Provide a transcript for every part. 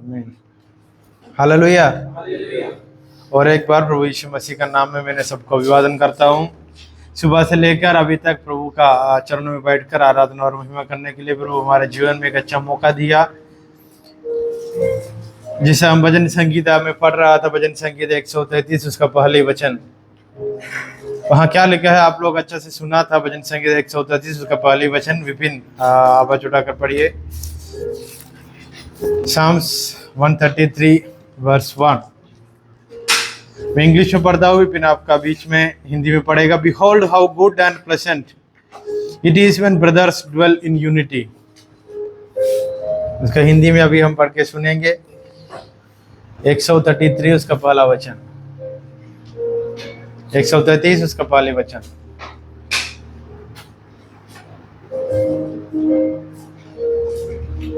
आमीन। हालेलुया। और एक बार प्रभु यीशु मसीह का नाम में मैंने सबको अभिवादन करता हूँ। सुबह से लेकर अभी तक प्रभु का चरणों में बैठकर आराधना और महिमा करने के लिए प्रभु हमारे जीवन में एक अच्छा मौका दिया, जिसे हम भजन संगीता में पढ़ रहा था। भजन संगीता 133 उसका पहले वचन, वहाँ क्या लिखा है आप लोग अच्छा से सुना था। भजन संगीता 133 उसका पहले वचन, विपिन आवाज उठाकर पढ़िए। Psalms 133 verse 1। मैं इंग्लिश में पढ़ता हूँ, विपिन आपका बीच में हिंदी में पढ़ेगा। Behold how good and pleasant it is when brothers dwell in unity। उसका हिंदी में अभी हम पढ़ के सुनेंगे। 133 उसका पहला वचन, 133 उसका पहले वचन।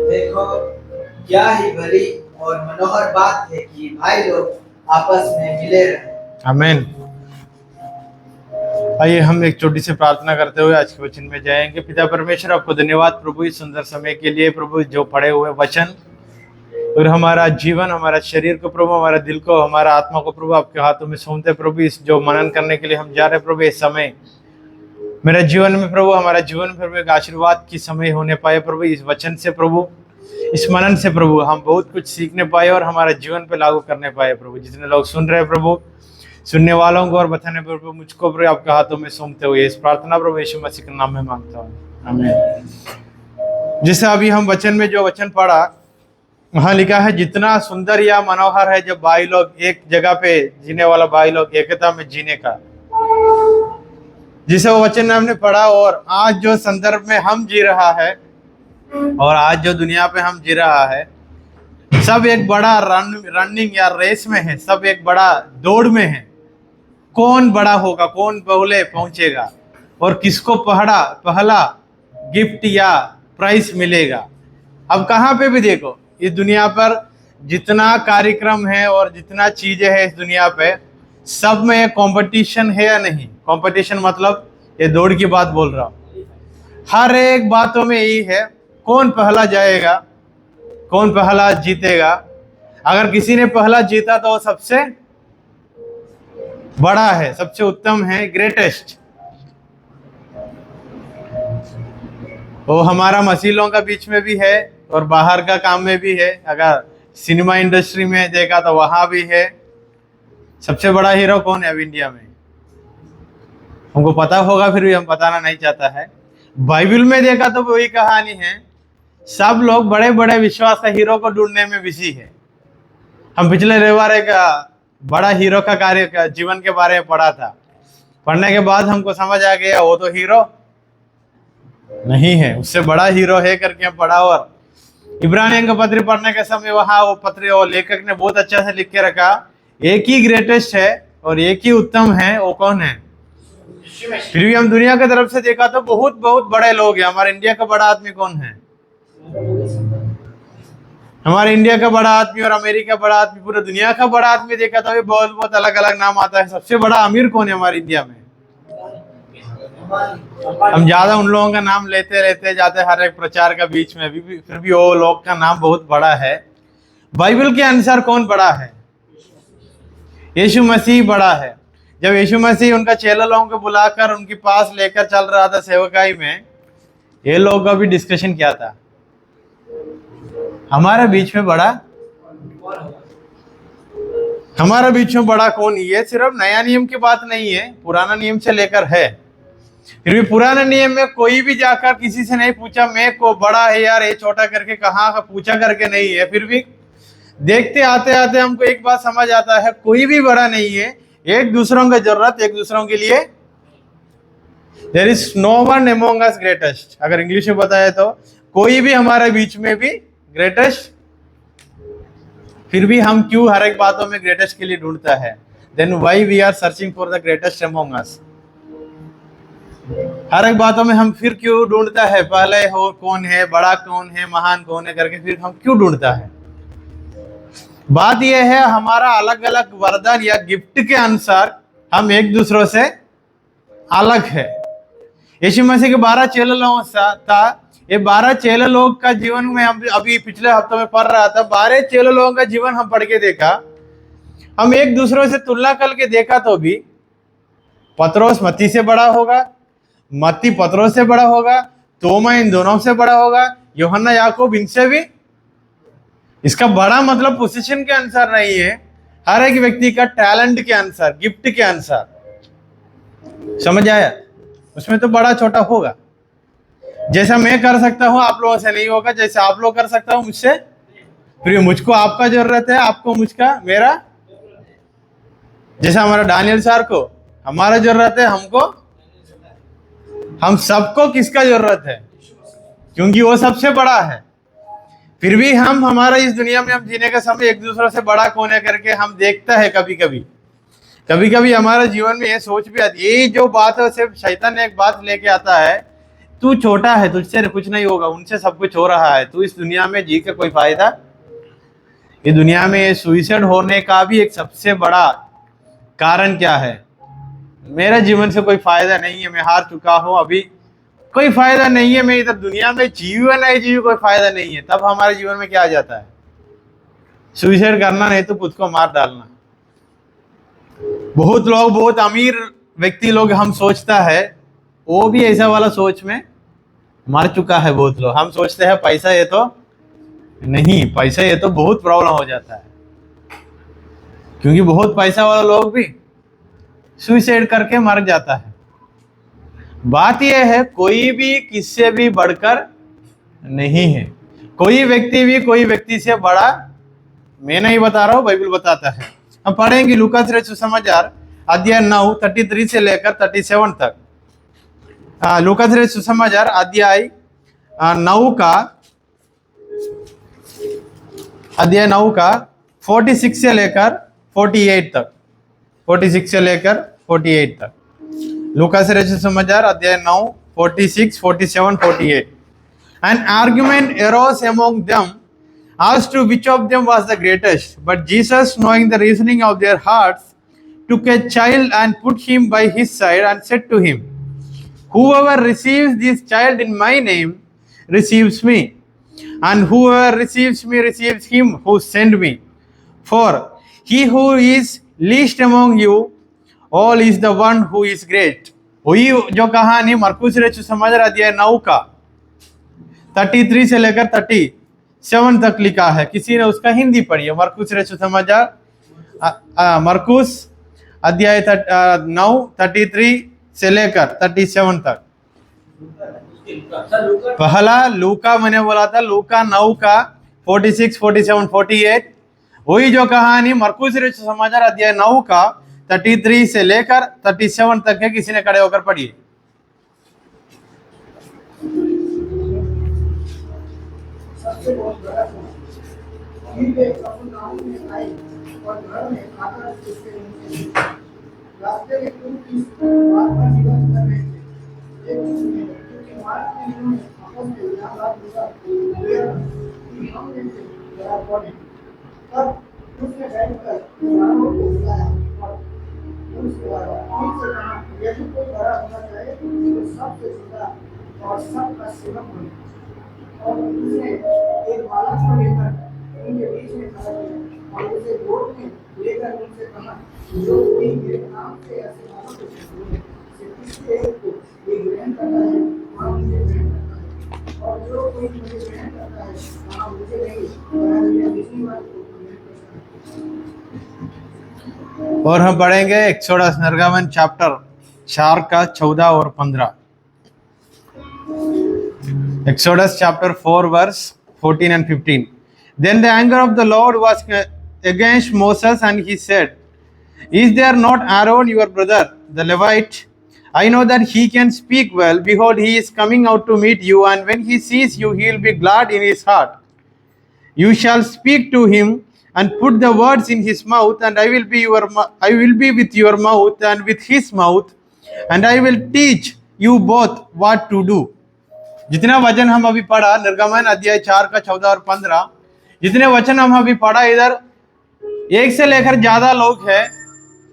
देखो क्या ही भली और मनोहर बात है कि भाई लोग आपस में मिले रहें। आमीन। आइए हम एक छोटी सी प्रार्थना करते हुए आज के वचन में जाएंगे। पिता परमेश्वर, आपको धन्यवाद प्रभु इस सुंदर समय के लिए प्रभु, जो पढ़े हुए वचन और हमारा जीवन, हमारा शरीर को प्रभु, हमारा दिल को, हमारा आत्मा को प्रभु आपके हाथों में सौंपते प्रभु। इस जो मनन करने के लिए हम जा रहे प्रभु, इस समय मेरे जीवन में प्रभु, हमारा जीवन प्रभु एक आशीर्वाद की समय होने पाए प्रभु। इस वचन से प्रभु, इस मनन से प्रभु हम बहुत कुछ सीखने पाए और हमारे जीवन पे लागू करने पाए प्रभु। जितने लोग सुन रहे प्रभु, सुनने वालों को और बताने प्रभु, मुझको प्रभु आपके हाथों में सौंपते हुए इस प्रार्थना प्रभु यीशु मसीह के नाम में मांगता हूँ, आमीन। जिसे अभी हम वचन में जो वचन पढ़ा, वहाँ लिखा है जितना सुंदर या मनोहर है जब भाई लोग एक जगह पे जीने वाला, भाई लोग एकता में जीने का, जिसे वो वचन हमने पढ़ा। और आज जो संदर्भ में हम जी रहा है और आज जो दुनिया पे हम जी रहा है, सब एक बड़ा रनिंग या रेस में है, सब एक बड़ा दौड़ में है। कौन बड़ा होगा, कौन पहले पहुंचेगा और किसको पहला गिफ्ट या प्राइस मिलेगा। अब कहाँ पे भी देखो इस दुनिया पर जितना कार्यक्रम है और जितना चीजें है इस दुनिया पे, सब में एक कंपटीशन है या नहीं। कंपटीशन मतलब ये दौड़ की बात बोल रहा हूँ। हर एक बातों में यही है, कौन पहला जाएगा, कौन पहला जीतेगा। अगर किसी ने पहला जीता तो वो सबसे बड़ा है, सबसे उत्तम है, ग्रेटेस्ट। वो हमारा मसीलों का बीच में भी है और बाहर का काम में भी है। अगर सिनेमा इंडस्ट्री में देखा तो वहां भी है। सबसे बड़ा हीरो कौन है अब इंडिया में, हमको पता होगा, फिर भी हम बताना नहीं चाहता है। बाइबल में देखा तो वही कहानी है। सब लोग बड़े बड़े विश्वास का हीरो को ढूंढने में बिजी है। हम पिछले रविवार एक बड़ा हीरो का कार्य का जीवन के बारे में पढ़ा था। पढ़ने के बाद हमको समझ आ गया वो तो हीरो नहीं है, उससे बड़ा हीरो है करके हम पढ़ा। और इब्रानियों का पत्र पढ़ने के समय वहां वो पत्र और लेखक ने बहुत अच्छा से लिख के रखा, एक ही ग्रेटेस्ट है और एक ही उत्तम है, वो कौन है? फिर भी हम दुनिया की तरफ से देखा तो बहुत बहुत बड़े लोग हैं। हमारे इंडिया का बड़ा आदमी कौन है? हमारे इंडिया का बड़ा आदमी और अमेरिका का बड़ा आदमी, पूरा दुनिया का बड़ा आदमी देखा तो बहुत बहुत अलग अलग नाम आता है। सबसे बड़ा अमीर कौन है हमारे इंडिया में? हम ज्यादा उन लोगों का नाम लेते जाते हर एक प्रचार का बीच में भी, फिर भी वो लोग का नाम बहुत बड़ा है। बाइबल के अनुसार कौन बड़ा है? यीशु मसीह बड़ा है। जब यीशु मसीह उनका चेला लोगों को बुलाकर उनके पास लेकर चल रहा था सेवकाई में, ये लोग का भी डिस्कशन किया था, हमारे बीच में बड़ा, हमारे बीच में बड़ा कौन? ये सिर्फ नया नियम की बात नहीं है, पुराना नियम से लेकर है। फिर भी पुराने नियम में कोई भी जाकर किसी से नहीं पूछा मैं को बड़ा है यार ये छोटा करके, कहाँ का पूछा करके नहीं है। फिर भी देखते आते आते हमको एक बात समझ आता है, कोई भी बड़ा नहीं है। एक दूसरों की जरूरत, एक दूसरों के लिए। There is no one among us greatest. अगर इंग्लिश में बताए तो कोई भी हमारे बीच में भी ग्रेटेस्ट। फिर भी हम क्यों हर एक बातों में ग्रेटेस्ट के लिए ढूंढता है? Then why we are searching for the greatest among us. हर एक बातों में हम फिर क्यों ढूंढता है पहले हो कौन है, बड़ा कौन है, महान कौन है करके, फिर हम क्यों ढूंढता है? बात यह है हमारा अलग अलग वरदान या गिफ्ट के अनुसार हम एक दूसरों से अलग है। यीशु मसीह के 12 चेलों था, ये 12 चेले लोग का जीवन में हम अभी पिछले हफ्तों में पढ़ रहा था। 12 चेले लोगों का जीवन हम पढ़ के देखा, हम एक दूसरों से तुलना करके देखा तो भी पतरोस मत्ती से बड़ा होगा, मत्ती पतरोस से बड़ा होगा, तोमा इन दोनों से बड़ा होगा, यूहन्ना याकूब इनसे भी। इसका बड़ा मतलब पोजीशन के अनुसार नहीं है, हर एक व्यक्ति का टैलेंट के अनुसार, गिफ्ट के अनुसार। समझ आया? उसमें तो बड़ा छोटा होगा। जैसा मैं कर सकता हूं आप लोगों से नहीं होगा, जैसे आप लोग कर सकता हूं मुझसे, फिर मुझको आपका जरूरत है, आपको मुझका मेरा। जैसा हमारा दानियल सर को हमारा जरूरत है, हमको, हम सबको किसका जरूरत है? क्योंकि वो सबसे बड़ा है। फिर भी हम हमारा इस दुनिया में हम जीने का समय एक दूसरे से बड़ा कौन है करके हम देखता है। कभी कभी हमारे जीवन में ये सोच भी आती है, ये जो बात है सिर्फ शैतान ने एक बात लेके आता है, तू छोटा है, तुझसे कुछ नहीं होगा, उनसे सब कुछ हो रहा है, तू इस दुनिया में जी के कोई फायदा। ये दुनिया में सुइसाइड होने का भी एक सबसे बड़ा कारण क्या है? मेरा जीवन से कोई फायदा नहीं है, मैं हार चुका हूं, अभी कोई फायदा नहीं है, मैं इधर दुनिया में जीवन है, जीव कोई फायदा नहीं है। तब हमारे जीवन में क्या आ जाता है? सुइसाइड करना, नहीं तो खुद को मार डालना। बहुत लोग, बहुत अमीर व्यक्ति लोग हम सोचता है, वो भी ऐसा वाला सोच में मर चुका है। बहुत लोग हम सोचते हैं पैसा ये तो नहीं, पैसा ये तो बहुत प्रॉब्लम हो जाता है, क्योंकि बहुत पैसा वाला लोग भी सुइसाइड करके मर जाता है। बात यह है, कोई भी किससे भी बढ़कर नहीं है, कोई व्यक्ति भी कोई व्यक्ति से बड़ा, मैं नहीं बता रहा हूं, बाइबल बताता है। हम पढ़ेंगे लूका सुसमाचार अध्याय 9 33 से लेकर 37 तक। लूका सुसमाचार अध्याय 9 का 46 से लेकर 48 तक, 46 से लेकर 48 तक। लूका सुसमाचार अध्याय 9 46 47 48। An argument arose among them as to which of them was the greatest. But Jesus, knowing the reasoning of their hearts, took a child and put him by his side and said to him, Whoever receives this child in my name receives me, and whoever receives me receives him who sent me. For he who is least among you all is the one who is great. वही जो कहानी मरकुस सुसमाचार अध्याय 9 का 33 से लेकर 37 तक लिखा है। किसी ने उसका हिंदी पढ़ी है? मरकुस सुसमाचार, मरकुस अध्याय 9 33 से लेकर 37 तक। पहला लूका मैंने बोला था, लूका 9 का 46 47 48। वही जो कहानी मरकुस सुसमाचार अध्याय 9 का 33 से लेकर 37 तक है। किसी ने खड़े होकर पढ़ी? सबसे बहुत बड़ा आए और घर में आकर उसके रास्ते में तुम किस बात पर जीवन कर रहे थे? क्योंकि मार्ग में इन्होंने आपस में यहाँ बात पूछा कि हम जैसे जरा पढ़े। तब उसने बैठकर किसानों को बुलाया और उनसे कहा, यदि कोई बड़ा होना चाहे तो सबसे छोटा और सबका सेवक बने। और उसने एक बालक को लेकर उनके बीच में खड़ा किया और उसे गोद में लेकर उनसे कहा, जो कोई मेरे नाम से ऐसे मानो तो से किसी एक को ये ग्रहण करता है वहाँ मुझे ग्रहण करता है, और जो कोई मुझे ग्रहण करता है वहाँ मुझे नहीं, वहाँ मुझे दूसरी बात को ग्रहण करता है। और हम पढ़ेंगे एक्सोडस निर्गमन चैप्टर 4 का 14 और 15। Exodus chapter 4 verse 14 and 15. Then the anger of the Lord was against Moses, and he said, Is there not Aaron your brother, the Levite? I know that he can speak well. Behold, he is coming out to meet you, and when he sees you, he will be glad in his heart. You shall speak to him and put the words in his mouth, and I will be with your mouth and with his mouth, and I will teach you both what to do. जितना वचन हम अभी पढ़ा निर्गमन अध्याय 4 का 14 और 15, जितने वचन हम अभी पढ़ा, इधर एक से लेकर ज्यादा लोग हैं।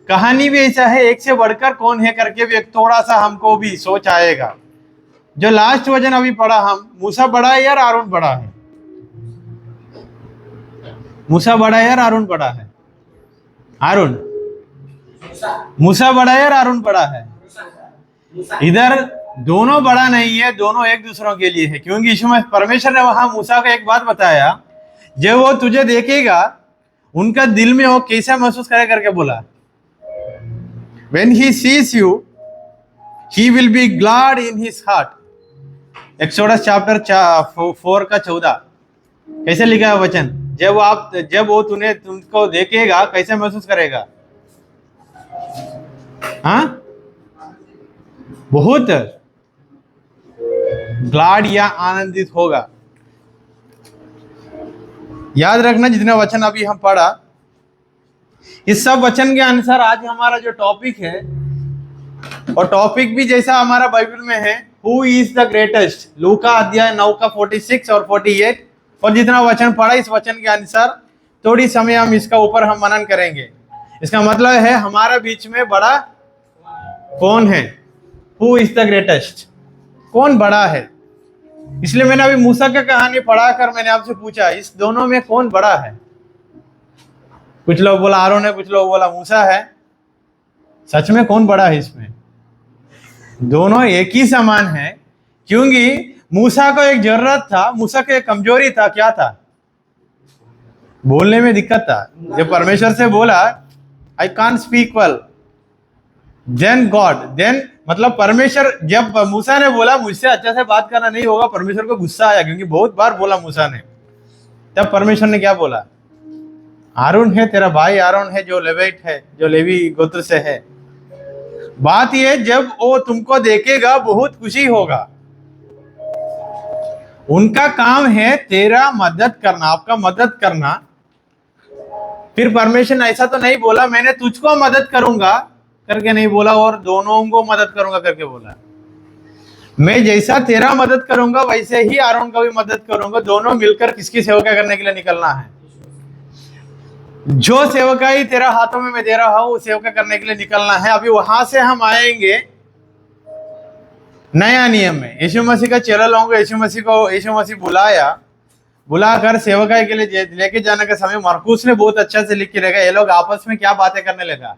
कहानी भी ऐसा है, एक से बढ़कर कौन है करके भी एक थोड़ा सा हमको भी सोच आएगा। जो लास्ट वचन अभी पढ़ा हम, मूसा बड़ा है या हारून बड़ा है? मूसा बड़ा है या हारून बड़ा है? हारून। मूसा बड़ा है या हारून बड़ा है? इधर दोनों बड़ा नहीं है, दोनों एक दूसरों के लिए है, क्योंकि यीशु मसीह परमेश्वर ने वहां मूसा को एक बात बताया, जब वो तुझे देखेगा उनका दिल में वो कैसा महसूस करे करके बोला, when he sees you he will be glad in his heart। Exodus chapter 4 का 14 कैसे लिखा है वचन, जब वो तुमको देखेगा कैसे महसूस करेगा? हाँ, बहुत ग्लाड या आनंदित होगा। याद रखना जितने वचन अभी हम पढ़ा, इस सब वचन के अनुसार आज हमारा जो टॉपिक है, और टॉपिक भी जैसा हमारा बाइबल में है, हु इज द ग्रेटेस्ट, लूका अध्याय 9 का 46 और 48, और जितना वचन पढ़ा इस वचन के अनुसार थोड़ी समय हम इसका ऊपर हम मनन करेंगे। इसका मतलब है हमारा बीच में बड़ा कौन है, हु इज द ग्रेटेस्ट, कौन बड़ा है। इसलिए मैंने अभी मूसा की कहानी पढ़ाकर मैंने आपसे पूछा, इस दोनों में कौन बड़ा है? कुछ लोग बोला हारून है, कुछ लोग बोला मूसा है। सच में कौन बड़ा है इसमें? दोनों एक ही समान है, क्योंकि मूसा को एक जरूरत था, मूसा को एक कमजोरी था, क्या था? बोलने में दिक्कत था। जब परमेश्वर से बोला I can't speak well, then God, then मतलब परमेश्वर, जब मूसा ने बोला मुझसे अच्छा से बात करना नहीं होगा, परमेश्वर को गुस्सा आया, क्योंकि बहुत बार बोला मूसा ने। तब परमेश्वर ने क्या बोला, हारून है तेरा भाई, हारून है जो लेवीट है, जो लेवी गोत्र से है। बात यह, जब वो तुमको देखेगा बहुत खुशी होगा। उनका काम है तेरा मदद करना, आपका मदद करना। फिर परमेश्वर ने ऐसा तो नहीं बोला मैंने तुझको मदद करूंगा करके नहीं बोला, और दोनों को मदद करूंगा करके बोला। मैं जैसा तेरा मदद करूंगा वैसे ही हारून का भी मदद करूंगा। दोनों मिलकर किसकी सेवका करने के लिए निकलना है? जो सेवकाई तेरा हाथों में मैं दे रहा हूं, वो सेवका करने के लिए निकलना है। अभी वहां से हम आएंगे नया नियम में। यीशु मसीह का चेला लोगों को यीशु मसीह बुलाकर सेवकाई के लिए लेके जाने के समय मरकुस ने बहुत अच्छा से लिख के रखा। ये लोग आपस में क्या बातें करने लगा,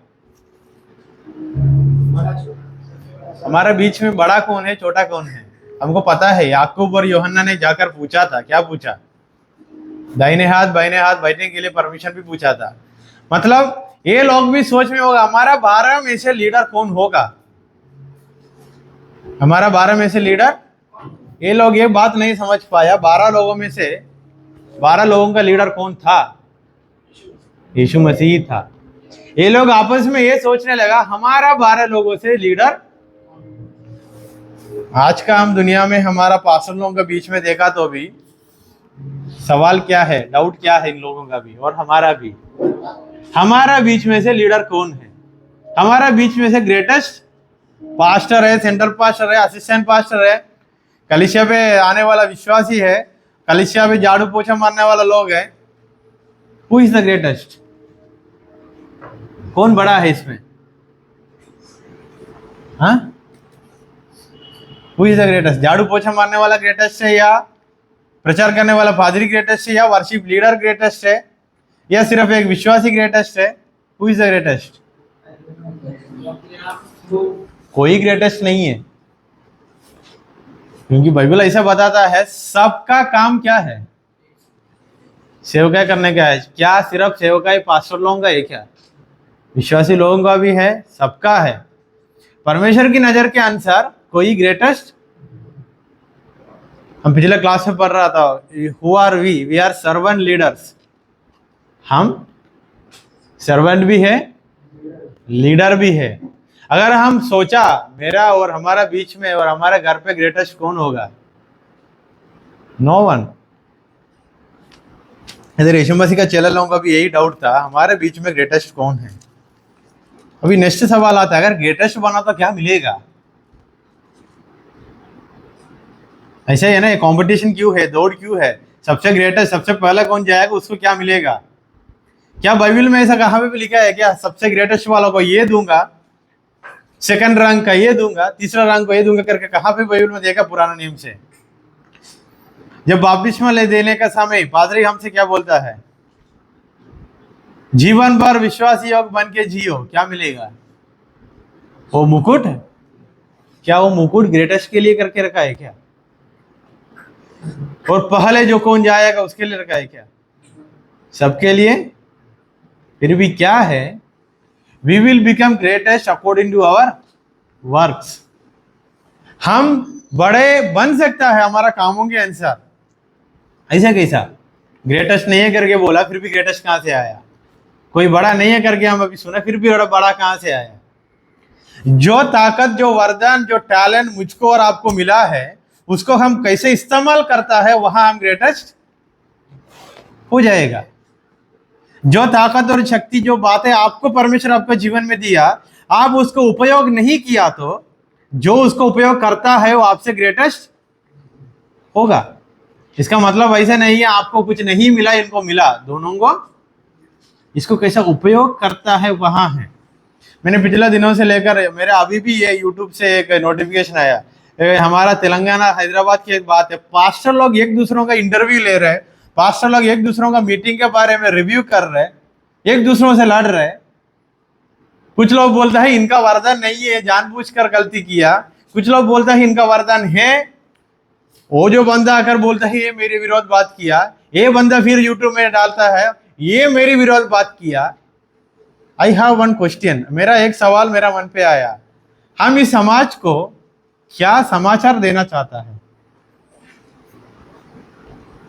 हमारा बीच में बड़ा कौन है, छोटा कौन है? हमको पता है, याकूब और यूहन्ना ने जाकर पूछा था। क्या पूछा? दाहिने हाथ बाइने हाथ बैठने के लिए परमिशन भी पूछा था। मतलब ये लोग भी सोच में होगा हमारा 12 में से लीडर कौन होगा, हमारा 12 में से लीडर। ये लोग ये बात नहीं समझ पाया, 12 लोगों में से 12 लोगों का लीडर कौन था? यीशु मसीह था। ये लोग आपस में ये सोचने लगा हमारा 12 लोगों से लीडर। आज का हम दुनिया में हमारा पास्टर लोगों के बीच में देखा तो भी सवाल क्या है, डाउट क्या है इन लोगों का भी और हमारा भी। हमारा बीच में से लीडर कौन है? हमारा बीच में से ग्रेटेस्ट पास्टर है, सेंट्रल पास्टर है, असिस्टेंट पास्टर है, कलीसिया पे आने वाला विश्वासी है, कलीसिया पे झाड़ू पोछा मारने वाला लोग है। Who is the greatest? कौन बड़ा है इसमें? हाँ, हु इज द ग्रेटेस्ट? झाड़ू पोछा मारने वाला ग्रेटेस्ट है, या प्रचार करने वाला पादरी ग्रेटेस्ट है, या वर्शिप लीडर ग्रेटेस्ट है, या सिर्फ एक विश्वासी ग्रेटेस्ट है? Who is the greatest? कोई ग्रेटेस्ट नहीं है, क्योंकि बाइबल ऐसा बताता है सबका काम क्या है? सेवकाई करने का है। क्या सिर्फ सेवकाई पास्टर लोगों का है? क्या विश्वासी लोगों का भी है? सबका है। परमेश्वर की नजर के अनुसार कोई ग्रेटेस्ट? हम पिछले क्लास में पढ़ रहा था, who are we are servant leaders. हम सर्वेंट भी है, लीडर भी है। अगर हम सोचा मेरा और हमारा बीच में और हमारे घर पे ग्रेटेस्ट कौन होगा? No one. इधर यीशु मसीह का चेला लोगों का भी यही डाउट था, हमारे बीच में ग्रेटेस्ट कौन है? अभी नेक्स्ट सवाल आता है, अगर ग्रेटेस्ट बना तो क्या मिलेगा? ऐसा ही है ना, कंपटीशन क्यों है, दौड़ क्यों है? सबसे ग्रेटेस्ट, सबसे पहला कौन जाएगा उसको क्या मिलेगा? क्या बाइबल में ऐसा कहाँ पे भी लिखा है क्या सबसे ग्रेटेस्ट वालों को ये दूंगा? सेकंड रैंक का ये दूंगा, तीसरा रैंक को ये दूंगा करके कहाँ पे बाइबल में देखा पुराना नियम से? जब बपतिस्मा ले देने का समय पादरी हमसे क्या बोलता है? जीवन भर विश्वासी योग बन के जियो, क्या मिलेगा? वो मुकुट है। क्या वो मुकुट ग्रेटेस्ट के लिए करके रखा है क्या? और पहले जो कौन जाएगा उसके लिए रखा है क्या? सबके लिए। फिर भी क्या है, we will become greatest according to our works. हम बड़े बन सकता है हमारा कामों के अनुसार। ऐसा कैसा? ग्रेटेस्ट नहीं है करके बोला, फिर भी ग्रेटेस्ट कहां से आया? कोई बड़ा नहीं है करके हम अभी सुना, फिर भी बड़ा कहां से आया? जो ताकत, जो वरदान, जो टैलेंट मुझको और आपको मिला है, उसको हम कैसे इस्तेमाल करता है, वहां हम ग्रेटेस्ट हो जाएगा। जो ताकत और शक्ति, जो बातें आपको परमेश्वर आपको जीवन में दिया, आप उसको उपयोग नहीं किया तो जो उसको उपयोग करता है वो आपसे ग्रेटेस्ट होगा। इसका मतलब ऐसा नहीं है आपको कुछ नहीं मिला, इनको मिला, दोनों को। इसको कैसा उपयोग करता है वहां है। मैंने पिछले दिनों से लेकर मेरे अभी भी ये यूट्यूब से एक नोटिफिकेशन आया, हमारा तेलंगाना हैदराबाद की एक बात है, पास्टर लोग एक दूसरों का इंटरव्यू ले रहे हैं, पास्टर लोग एक दूसरों का मीटिंग के बारे में रिव्यू कर रहे हैं, एक दूसरों से लड़ रहे हैं। कुछ लोग बोलता है इनका वरदान नहीं है, जानबूझकर गलती किया। कुछ लोग बोलता है इनका वरदान है। वो जो बंदा आकर बोलता है ये मेरे विरोध बात किया, ये बंदा फिर यूट्यूब में डालता है ये मेरे विरोध बात किया। आई हैव वन क्वेश्चन, मेरा एक सवाल मेरा मन पे आया, हम इस समाज को क्या समाचार देना चाहता है?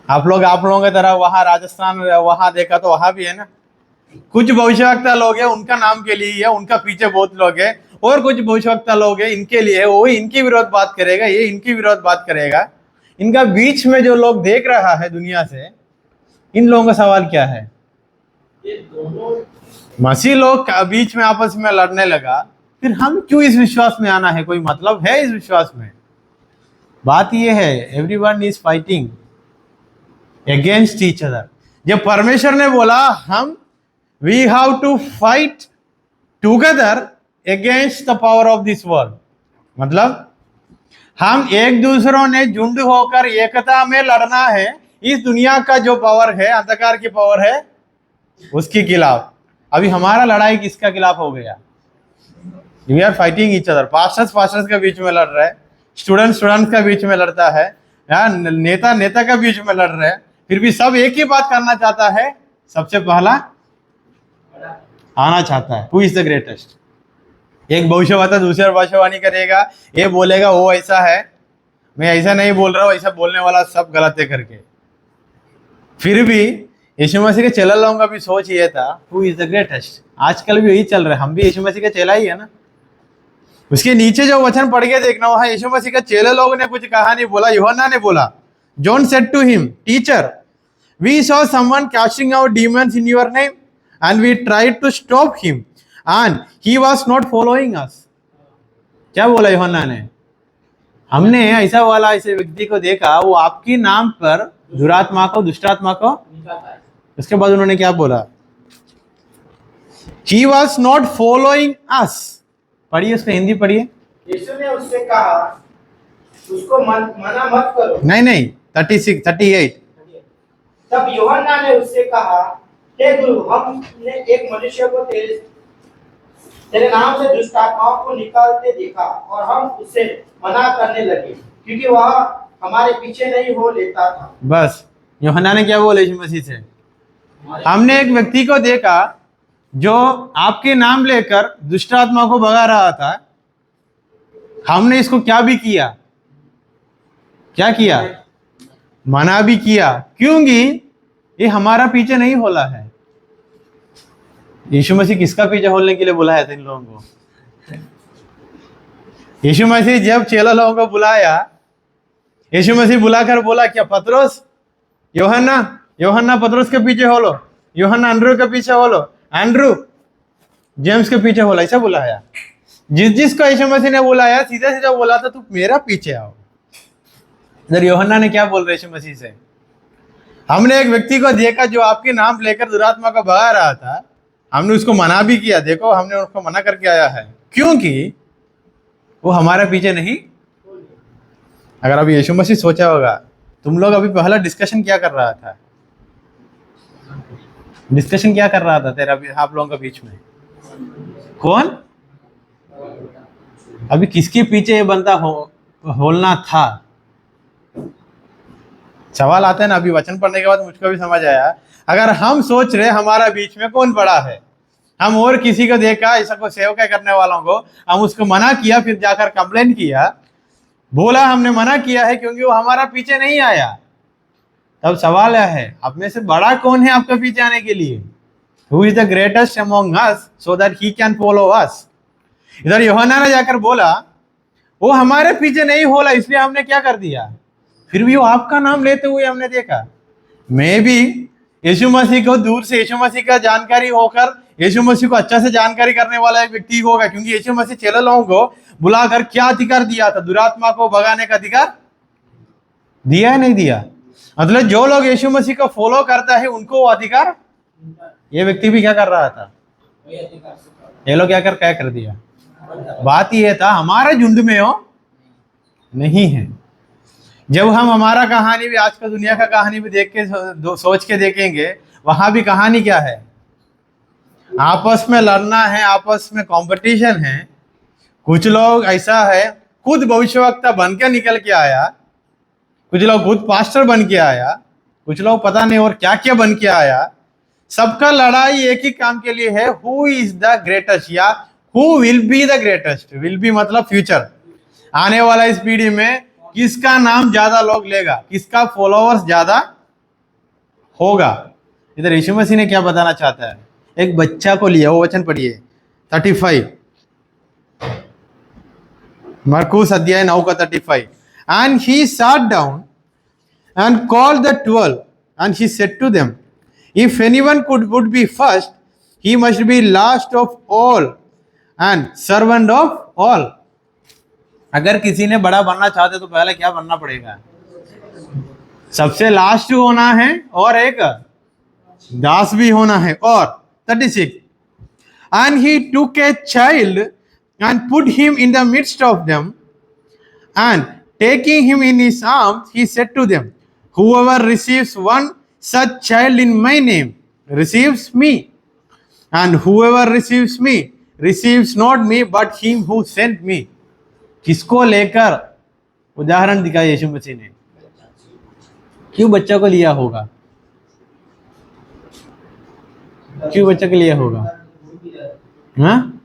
आप लोगों की तरह वहां राजस्थान वहां देखा तो वहां भी है ना, कुछ भविष्यवक्ता लोग हैं उनका नाम के लिए है, उनका पीछे बहुत लोग हैं, और कुछ भविष्यवक्ता लोग हैं इनके लिए है, वो इनकी विरोध बात करेगा, ये इनकी विरोध बात करेगा। इनका बीच में जो लोग देख रहा है दुनिया से, इन लोगों का सवाल क्या है? ये दोनों मसीह लोग का बीच में आपस में लड़ने लगा, फिर हम क्यों इस विश्वास में आना है? कोई मतलब है इस विश्वास में? बात यह है, everyone is fighting against each other. जब परमेश्वर ने बोला हम we have to fight together against the power of this world, मतलब हम एक दूसरों ने झुंड होकर एकता में लड़ना है इस दुनिया का जो पावर है, अंधकार की पावर है, उसके खिलाफ। अभी हमारा लड़ाई किसका खिलाफ हो गया? We are fighting each other. Pastors के बीच में लड़ रहे हैं, स्टूडेंट्स का बीच में लड़ता है, नेता का बीच में लड़ रहे हैं, फिर भी सब एक ही बात करना चाहता है, सबसे पहला आना चाहता है। Who is the greatest? एक भविष्यवक्ता दूसरी भविष्यवाणी करेगा, ये बोलेगा वो ऐसा है, मैं ऐसा नहीं बोल रहा हूँ, ऐसा बोलने वाला सब गलत है करके। फिर भी यीशु मसीह के चेला लोगों का भी सोच ये था, हु इज द ग्रेटेस्ट। आजकल भी यही चल रहा है, हम भी यीशु मसीह के चेला ही है ना। उसके नीचे जो वचन पढ़ के देखना, वहां यीशु मसीह के चेले लोग ने कुछ कहा नहीं बोला, यूहन्ना ने बोला, John said to him, teacher we saw someone casting out demons in your name and we tried to stop him and he was not following us. क्या बोला यूहन्ना ने? हमने ऐसा वाला ऐसे व्यक्ति को देखा, वो आपके नाम पर दुरात्मा को, दुष्टात्मा को निकालता है। उसके बाद उन्होंने क्या बोला? He was not following us। पढ़िए उसका हिंदी पढ़िए। यीशु ने उससे कहा उसको मना मत करो। नहीं 38। तब यूहन्ना ने उससे कहा, हे गुरु, हमने एक मनुष्य को तेरे नाम से दुष्ट आत्माओं को निकालते देखा और हम उसे मना करने लगे क्योंकि वह हमारे पीछे नहीं हो लेता था। बस यूहन्ना ने क्या बोला यीशु मसीह से? हमने एक व्यक्ति को देखा जो आपके नाम लेकर दुष्ट आत्मा को भगा रहा था, हमने इसको क्या भी किया? क्या किया? मना भी किया, क्योंकि ये हमारा पीछे नहीं होला है। यीशु मसीह किसका पीछे होने के लिए बुलाया था इन लोगों को? यीशु मसीह जब चेला लोगों को बुलाया, यीशु मसीह बुलाकर बोला क्या? पतरस, यूहन्ना पतरस के पीछे हो लो, यूहन्ना एंड्रू के पीछे हो लो, एंड्रू जेम्स के पीछे हो लो, ऐसा बुलाया। जिसको यीशु मसीह ने बुलाया सीधा सीधा बोला था तू मेरा पीछे आओ। इधर यूहन्ना ने क्या बोल रहे यीशु मसीह से? हमने एक व्यक्ति को देखा जो आपके नाम लेकर दुरात्मा को भगा रहा था, हमने उसको मना भी किया, देखो हमने उसको मना करके आया है, क्योंकि वो हमारे पीछे नहीं। अगर अभी यीशु मसीह सोचा होगा, तुम लोग अभी पहला डिस्कशन क्या कर रहा था? डिस्कशन क्या कर रहा था तेरा आप लोगों के बीच में? कौन अभी किसके पीछे ये बंदा होलना था? सवाल आता है ना। अभी वचन पढ़ने के बाद मुझको भी समझ आया, अगर हम सोच रहे हमारा बीच में कौन बड़ा है, हम और किसी को देखा ऐसा को सेवक करने वालों को हम उसको मना किया, फिर जाकर कंप्लेंट किया, बोला हमने मना किया है क्योंकि वो हमारा पीछे नहीं आया। तब सवाल है आप में से बड़ा कौन है आपके पीछे आने के लिए? Who is the greatest among us so that he can follow us. इधर यूहन्ना ने जाकर बोला वो हमारे पीछे नहीं होला, इसलिए हमने क्या कर दिया। फिर भी वो आपका नाम लेते हुए हमने देखा। मैं भी यीशु मसीह को दूर से यीशु मसीह का जानकारी होकर यीशु मसीह को अच्छा से जानकारी करने वाला एक व्यक्ति होगा, क्योंकि यीशु मसीह चेले लोगों को बुलाकर क्या अधिकार दिया था? दुरात्मा को भगाने का अधिकार दिया है, नहीं दिया? मतलब जो लोग यीशु मसीह को फॉलो करता है उनको वो अधिकार, ये व्यक्ति भी क्या कर रहा था? ये लोग क्या कर दिया। बात ये था हमारे झुंड में हो नहीं है। जब हम हमारा कहानी भी आज का दुनिया का कहानी भी देख के सोच के देखेंगे, वहां भी कहानी क्या है? आपस में लड़ना है, आपस में कंपटीशन है। कुछ लोग ऐसा है खुद भविष्यवक्ता बन के निकल के आया, कुछ लोग खुद पास्टर बन के आया, कुछ लोग पता नहीं और क्या क्या बन के आया। सबका लड़ाई एक ही काम के लिए है, हु इज द ग्रेटेस्ट या who will be the greatest. Will be मतलब फ्यूचर, आने वाला इस पीढ़ी में किसका नाम ज्यादा लोग लेगा, किसका फॉलोअर्स ज्यादा होगा। इधर यीशु मसीह ने क्या बताना चाहता है? एक बच्चा को लिया, वो वचन पढ़िए 35 मरकुस अध्याय 9 का 35। And he sat down and called the 12 and he said to them, if anyone would be first, he must be last of all and servant of all। अगर किसी ने बड़ा बनना चाहते तो पहले क्या बनना पड़ेगा? सबसे लास्ट होना है और एक दास भी होना है। और 36 and he took a child and put him in the midst of them and taking him in his arms he said to them, whoever receives one such child in my name receives me, and whoever receives me receives not me but him who sent me। किसको लेकर उदाहरण दिखाया यीशु मसीह ने? क्यों बच्चा को लिया होगा? क्यों बच्चा को लिया होगा? हाँ,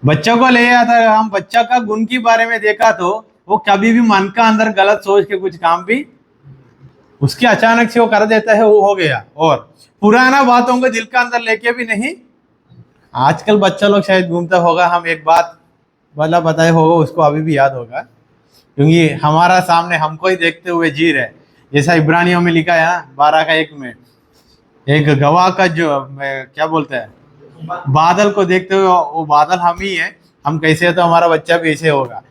बच्चा को ले आता है। हम बच्चा का गुण के बारे में देखा तो वो कभी भी मन का अंदर गलत सोच के कुछ काम भी उसके अचानक से वो कर देता है, वो हो गया। और पुराना बातों को दिल का अंदर लेके भी नहीं। आजकल बच्चा लोग शायद घूमता होगा, हम एक बात वाला बताए होगा उसको अभी भी याद होगा, क्योंकि हमारा सामने हमको ही देखते हुए जी रहे। जैसा इब्रानियों में लिखा है ना 12 का 1 में, एक गवाह का जो क्या बोलते हैं, बादल को देखते हुए वो बादल हम ही है, हम कैसे है तो हमारा बच्चा भी ऐसे होगा।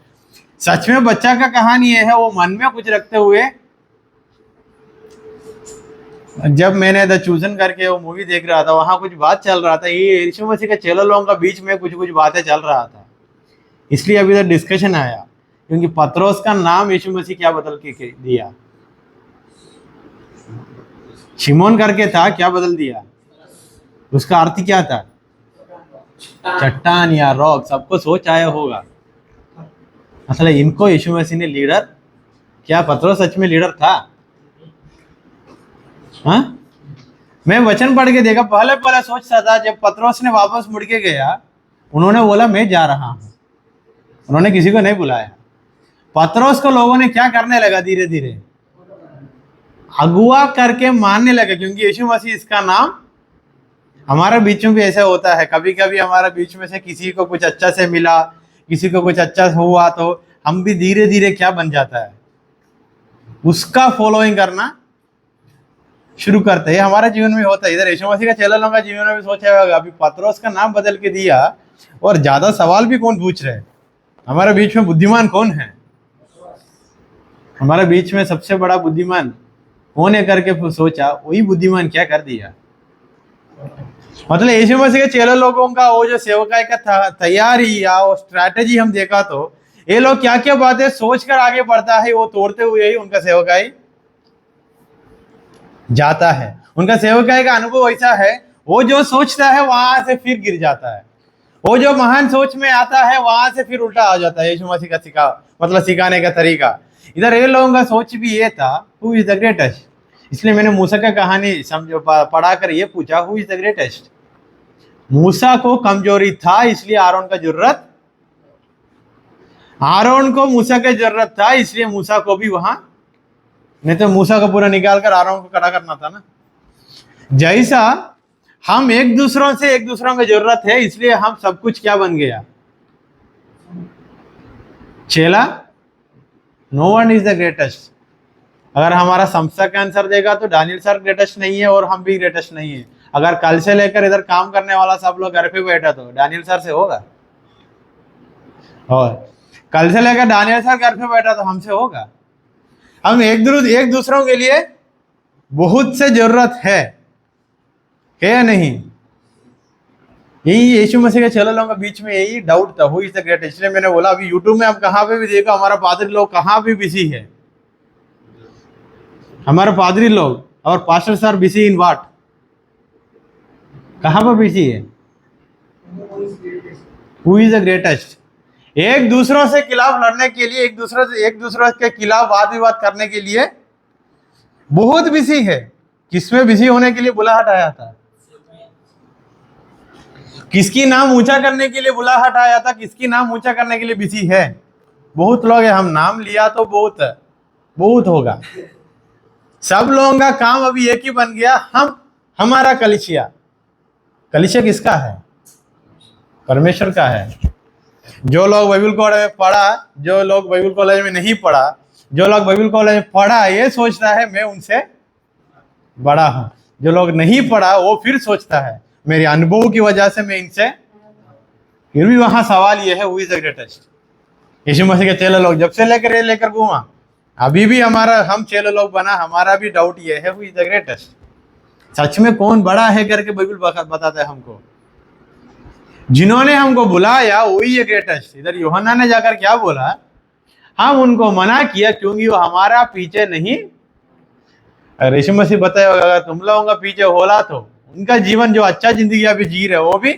सच में बच्चा का कहानी ये है, वो मन में कुछ रखते हुए। जब मैंने द चूजन करके वो मूवी देख रहा था, वहां कुछ बात चल रहा था, ये यीशु मसीह के चेले लोगों का बीच में कुछ कुछ बातें चल रहा था, इसलिए अभी तक डिस्कशन आया। क्योंकि पत्रोस का नाम यीशु मसीह क्या बदल के दिया? शिमोन करके था, क्या बदल दिया? उसका अर्थ क्या था? चट्टान या रॉक। सबको सोच आया होगा असल इनको यीशु मसीह ने लीडर, क्या पत्रोस सच में लीडर था? हाँ, मैं वचन पढ़ के देखा, पहले सोचता था। जब पत्रोस ने वापस मुड़ के गया, उन्होंने बोला मैं जा रहा हूं, उन्होंने किसी को नहीं बुलाया। पत्रोस को लोगों ने क्या करने लगा? धीरे धीरे अगुआ करके मानने लगे, क्योंकि यीशु मसीह इसका नाम। हमारे बीच में भी ऐसा होता है, कभी कभी हमारे बीच में से किसी को कुछ अच्छा से मिला, किसी को कुछ अच्छा हुआ, तो हम भी धीरे धीरे क्या बन जाता है? उसका फॉलोइंग करना शुरू करते हैं। हमारे जीवन में होता है। इधर यीशु मसीह का चेला लोगों का जीवन में भी सोचा होगा, अभी पत्रोस का नाम बदल के दिया, और ज्यादा सवाल भी कौन पूछ रहे? हमारे बीच में बुद्धिमान कौन है? हमारे बीच में सबसे बड़ा बुद्धिमान कौन है करके सोचा, वही बुद्धिमान क्या कर दिया? मतलब यीशु मसीह के चेले लोगों का वो जो सेवकाई का तैयारी या वो स्ट्रैटेजी हम देखा तो ये लोग क्या क्या बातें सोचकर आगे बढ़ता है, वो तोड़ते हुए ही उनका सेवकाई जाता है। उनका सेवकाई का अनुभव ऐसा है, वो जो सोचता है वहां से फिर गिर जाता है, वो जो महान सोच में आता है वहां से फिर उल्टा आ जाता है। यीशु मसीह का सिखाने का तरीका। इधर ये लोगों का सोच भी ये था, हु इज द ग्रेटेस्ट। इसलिए मैंने मूसा का कहानी पढ़ाकर ये पूछा, हु इज द ग्रेटेस्ट। मूसा को कमजोरी था इसलिए आरोन का जरूरत, आरोन को मूसा की जरूरत था इसलिए मूसा को भी वहां, नहीं तो मूसा को पूरा निकाल कर आरोन को खड़ा करना था ना। जैसा हम एक दूसरों की जरूरत है इसलिए हम सब कुछ क्या बन गया, चेला। No one is the greatest. अगर हमारा संस्था का आंसर देगा तो डैनियल सर ग्रेटेस्ट नहीं है और हम भी ग्रेटेस्ट नहीं है। अगर कल से लेकर इधर काम करने वाला सब लोग घर पे बैठा तो डैनियल सर से होगा, और कल से लेकर डैनियल सर घर पे बैठा तो हमसे होगा। हम एक दूसरों के लिए बहुत से जरूरत है या नहीं। यही यीशु मसीह के चेले लोगों के बीच में यही डाउट था, हु इज द ग्रेटेस्ट। इसलिए मैंने बोला अभी यूट्यूब में आप कहाँ पे भी देखो, हमारा पादरी लोग कहाँ भी बिजी है। हमारे पादरी लोग और pastor sir busy in what, कहाँ पर बिजी है, हु इज द ग्रेटेस्ट। एक दूसरों से खिलाफ लड़ने के लिए, एक दूसरे के खिलाफ वाद विवाद करने के लिए बहुत बिजी है। किसमें बिजी होने के लिए बुलाहट आया था, किसकी नाम ऊंचा करने के लिए बुलाहट आया था, किसकी नाम ऊंचा करने के लिए बिजी है। बहुत लोग हैं, हम नाम लिया तो बहुत होगा। सब लोगों का काम अभी एक ही बन गया, हमारा कलीसिया किसका है, परमेश्वर का है। जो लोग बाइबल कॉलेज में पढ़ा, जो लोग बाइबल कॉलेज में नहीं पढ़ा, जो लोग बाइबल कॉलेज में पढ़ा ये सोचता है मैं उनसे बड़ा हूं। जो लोग नहीं पढ़ा वो फिर सोचता है मेरे अनुभव की वजह से मैं इनसे, फिर भी वहां सवाल ये है, हु इज द ग्रेटेस्ट। यीशु मसीह के चेले लोग जब से लेकर घूमा, अभी भी हम चेले लोग बना, हमारा भी डाउट ये है, हु इज द ग्रेटेस्ट। सच में कौन बड़ा है करके बाइबल बताता है हमको। जिन्होंने हमको बुलाया वही है ग्रेटेस्ट। इधर यूहन्ना ने जाकर क्या बोला, हम उनको मना किया क्योंकि वो हमारा पीछे नहीं। अगर यीशु मसीह बताया अगर तुम लोगों का पीछे होला तो उनका जीवन जो अच्छा जिंदगी अभी जी रहे वो भी,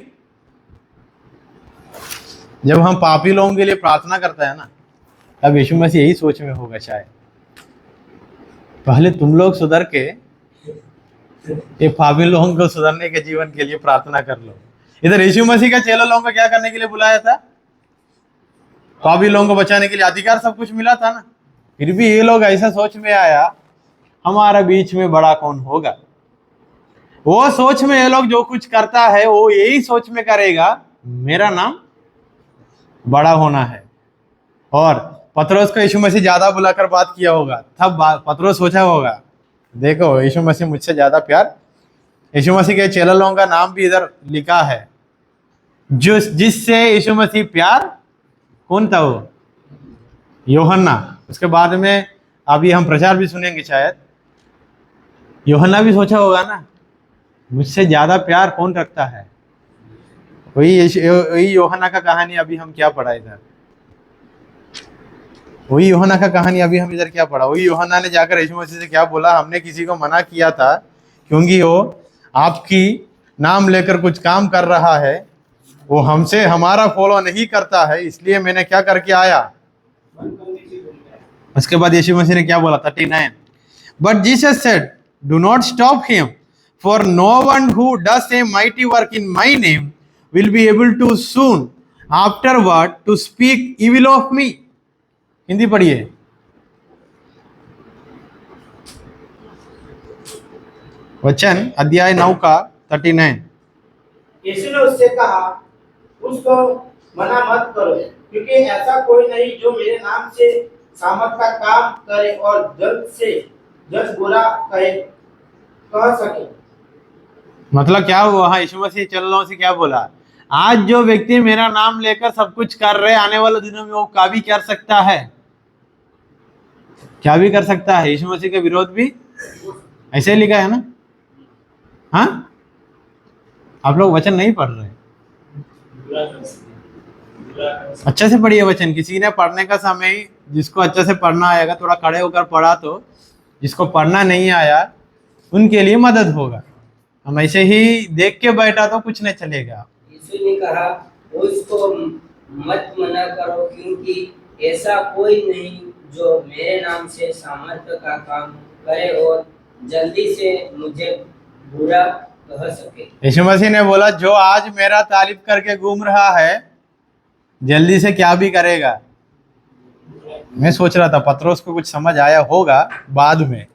जब हम पापी लोगों के लिए प्रार्थना करता है ना, तब यीशु मसीह यही सोच में होगा शायद, पहले तुम लोग सुधर के ये पापी लोगों को सुधरने के जीवन के लिए प्रार्थना कर लो। इधर यीशु मसीह का चेला लोगों को क्या करने के लिए बुलाया था, पापी लोगों को बचाने के लिए। अधिकार सब कुछ मिला था ना, फिर भी ये लोग ऐसा सोच में आया हमारा बीच में बड़ा कौन होगा। वो सोच में ये लोग जो कुछ करता है वो यही सोच में करेगा मेरा नाम बड़ा होना है। और पतरस को यीशु मसीह ज्यादा बुलाकर बात किया होगा, तब पतरस सोचा होगा देखो यीशु मसीह मुझसे ज्यादा प्यार। यीशु मसीह के चेला लोगों का नाम भी इधर लिखा है, जिससे यीशु मसीह प्यार, कौन था वो, यूहन्ना। उसके बाद में अभी हम प्रचार भी सुनेंगे शायद, यूहन्ना भी सोचा होगा ना मुझसे ज्यादा प्यार कौन रखता है। वही यूहन्ना का कहानी अभी हम क्या पढ़ा इधर, वही यूहन्ना का कहानी अभी हम इधर क्या पढ़ा। वही यूहन्ना ने जाकर यीशु मसीह से क्या बोला, हमने किसी को मना किया था क्योंकि वो आपकी नाम लेकर कुछ काम कर रहा है, वो हमसे हमारा फॉलो नहीं करता है, इसलिए मैंने क्या करके आया। उसके बाद यीशु मसीह ने क्या बोला 39, but Jesus said do not stop him, for no one who does a mighty work in my name will be able to soon afterward to speak evil of me. Hindi पढ़िए। वचन अध्याय 9 का 39। यीशु ने उससे कहा उसको मना मत करो, क्योंकि ऐसा कोई नहीं जो मेरे नाम से सामर्थ का काम करे और जल्द से जल्द बुरा कह सके। मतलब क्या हुआ, हाँ यीशु मसीह चल रहा से क्या बोला, आज जो व्यक्ति मेरा नाम लेकर सब कुछ कर रहे, आने वाले दिनों में वो क्या भी कर सकता है, क्या भी कर सकता है। यीशु मसीह के विरोध भी ऐसे लिखा है ना। हाँ आप लोग वचन नहीं पढ़ रहे, अच्छे से पढ़िए वचन। किसी ने पढ़ने का समय, जिसको अच्छे से पढ़ना आएगा थोड़ा खड़े होकर पढ़ा, तो जिसको पढ़ना नहीं आया उनके लिए मदद होगा। हम ऐसे ही देख के बैठा तो कुछ नहीं चलेगा। यीशु ने कहा उसको मत मना करो, क्योंकि ऐसा कोई नहीं जो मेरे नाम से सामर्थ्य का काम करे और जल्दी से मुझे बुरा कह सके। यीशु मसीह ने बोला जो आज मेरा तारीफ करके घूम रहा है जल्दी से क्या भी करेगा। मैं सोच रहा था पतरस को कुछ समझ आया होगा बाद में,